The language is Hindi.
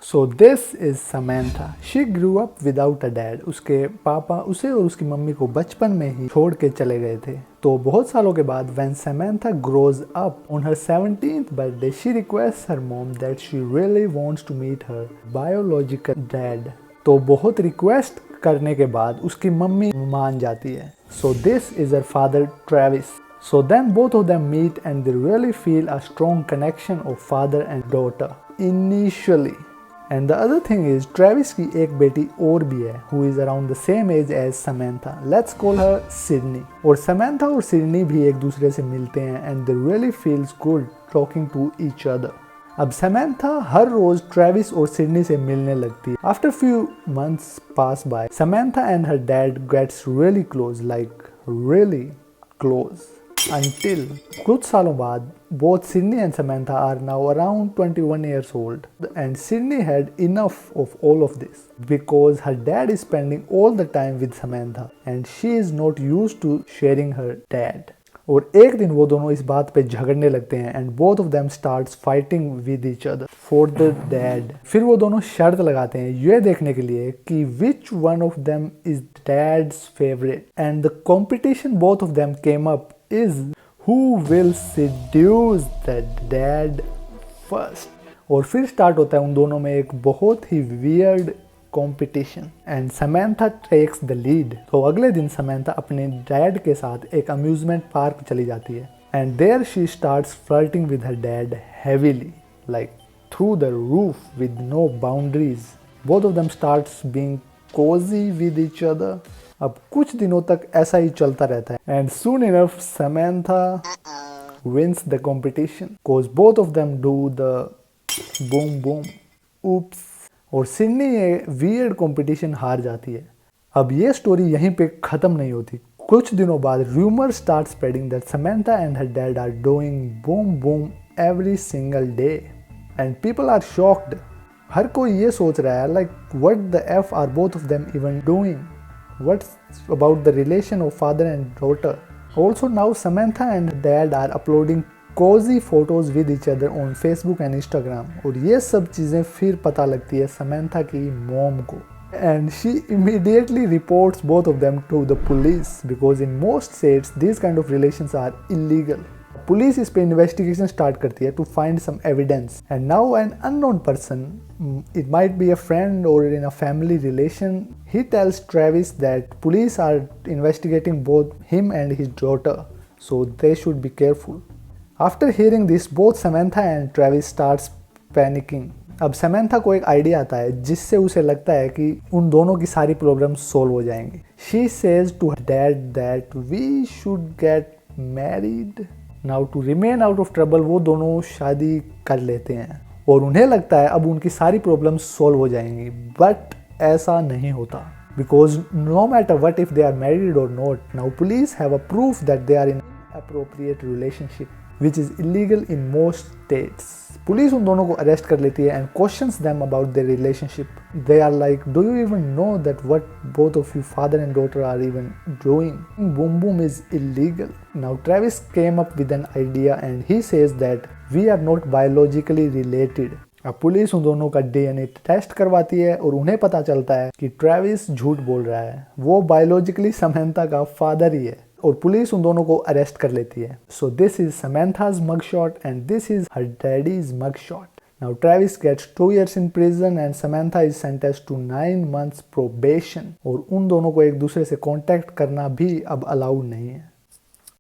So this is Samantha. She grew up without a dad. उसके पापा उसे और उसकी मम्मी को बचपन में ही छोड़ के चले गए थे। तो बहुत सालों के बाद when Samantha grows up on her 17th birthday she request her mom that she really wants to meet her biological dad. तो बहुत रिक्वेस्ट करने के बाद उसकी मम्मी मान जाती है। So this is her father Travis. So then both of them meet and they really feel a strong connection of father and daughter initially. And the other thing is Travis की एक बेटी और भी है who is around the same age as Samantha. Let's call her Sydney. और Samantha और Sydney भी एक दूसरे से मिलते हैं and they really feels good talking to each other. अब Samantha हर रोज Travis और Sydney से मिलने लगती है. After few months pass by, Samantha and her dad gets really close, like really close. Until कुछ सालों बाद both Sydney and Samantha are now around 21 years old and Sydney had enough of all of this because her dad is spending all the time with Samantha and she is not used to sharing her dad. और एक दिन वो दोनों इस बात पे झगड़ने लगते हैं and both of them starts fighting with each other for the dad. फिर वो दोनों शर्त लगाते हैं ये देखने के लिए कि which one of them is dad's favorite and the competition both of them came up is who will seduce the dad first. और फिर स्टार्ट होता है उन दोनों में एक बहुत ही weird competition and Samantha takes the lead. तो अगले दिन समैंथा अपने डैड के साथ एक अम्यूजमेंट पार्क चली जाती है and there she starts flirting with her dad heavily like through the roof with no boundaries. Both of them starts being cosy with each other. अब कुछ दिनों तक ऐसा ही चलता रहता है and soon enough Samantha wins the competition because both of them do the boom boom oops. और सिडनी ये वियर्ड कंपटीशन हार जाती है। अब ये स्टोरी यहीं पे खत्म नहीं होती। कुछ दिनों बाद rumour start spreading that Samantha and her dad are doing boom boom every single day and people are shocked. हर कोई ये सोच रहा है like what the F are both of them even doing. What's about the relation of father and daughter? Also now Samantha and dad are uploading cozy photos with each other on Facebook and Instagram. और ये सब चीज़ें फिर पता लगती है Samantha की mom को. And she immediately reports both of them to the police because in most states these kind of relations are illegal. Police इस पे इन्वेस्टिगेशन स्टार्ट करती है to find some evidence and now an unknown person, it might be a friend और in a family relation, he tells Travis that police are investigating both him and his daughter, so they should be careful. After hearing this both Samantha and Travis starts panicking. अब समैंथा को एक आइडिया आता है जिससे उसे लगता है कि उन दोनों की सारी प्रॉब्लम्स सॉल्व हो जाएंगी. She says to her dad that we should get married. Now to remain out of trouble वो दोनों शादी कर लेते हैं और उन्हें लगता है अब उनकी सारी प्रॉब्लम्स सॉल्व हो जाएंगी. बट ऐसा नहीं होता, because no matter what if they are married और not, now police have a proof that they are in appropriate relationship which is illegal in most states. Police उन दोनों को अरेस्ट कर लेती है and questions them about their relationship. They are like, do you even know that what both of you father and daughter are even doing? Boom boom is illegal. Now Travis came up with an idea and he says that we are not biologically related. अब पुलिस उन दोनों का DNA टेस्ट करवाती है और उन्हें पता चलता है कि ट्रेविस झूठ बोल रहा है, वो बायोलॉजिकली समैंथा का फादर ही है और पुलिस उन दोनों को अरेस्ट कर लेती है. So this is Samantha's mug shot and this is her daddy's mug shot. Now Travis gets 2 years in prison and Samantha is sentenced to 9 months probation. और उन दोनों को एक दूसरे से कांटेक्ट करना भी अब अलाउड नहीं है.